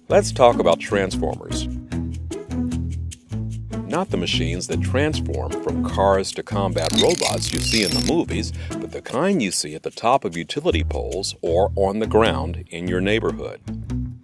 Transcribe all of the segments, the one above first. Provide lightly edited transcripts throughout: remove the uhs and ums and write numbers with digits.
Let's talk about transformers. Not the machines that transform from cars to combat robots you see in the movies, but the kind you see at the top of utility poles or on the ground in your neighborhood.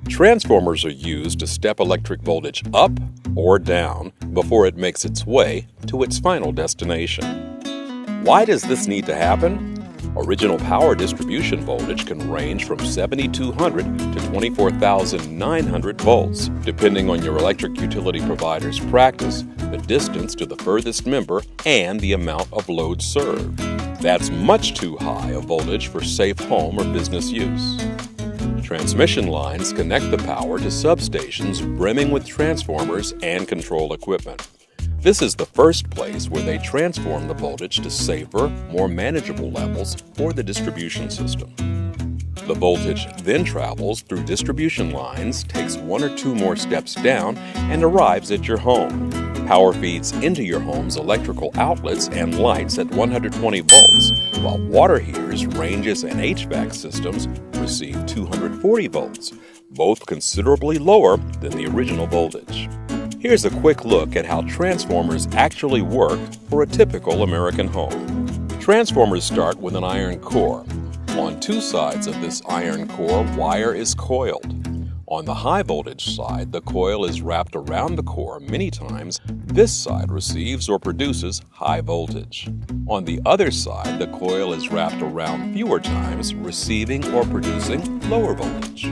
Transformers are used to step electric voltage up or down before it makes its way to its final destination. Why does this need to happen? Original power distribution voltage can range from 7,200 to 24,900 volts, depending on your electric utility provider's practice, the distance to the furthest member, and the amount of load served. That's much too high a voltage for safe home or business use. Transmission lines connect the power to substations brimming with transformers and control equipment. This is the first place where they transform the voltage to safer, more manageable levels for the distribution system. The voltage then travels through distribution lines, takes one or two more steps down, and arrives at your home. Power feeds into your home's electrical outlets and lights at 120 volts, while water heaters, ranges, and HVAC systems receive 240 volts, both considerably lower than the original voltage. Here's a quick look at how transformers actually work for a typical American home. Transformers start with an iron core. On two sides of this iron core, wire is coiled. On the high voltage side, the coil is wrapped around the core many times. This side receives or produces high voltage. On the other side, the coil is wrapped around fewer times, receiving or producing lower voltage.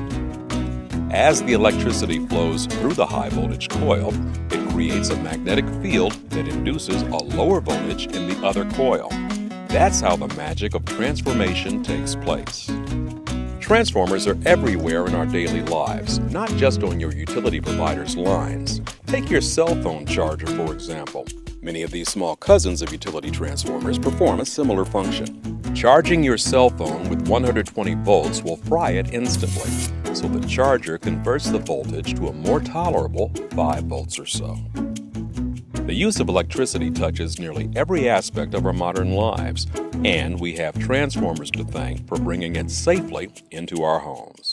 As the electricity flows through the high voltage coil, it creates a magnetic field that induces a lower voltage in the other coil. That's how the magic of transformation takes place. Transformers are everywhere in our daily lives, not just on your utility provider's lines. Take your cell phone charger, for example. Many of these small cousins of utility transformers perform a similar function. Charging your cell phone with 120 volts will fry it instantly, so the charger converts the voltage to a more tolerable 5 volts or so. The use of electricity touches nearly every aspect of our modern lives, and we have transformers to thank for bringing it safely into our homes.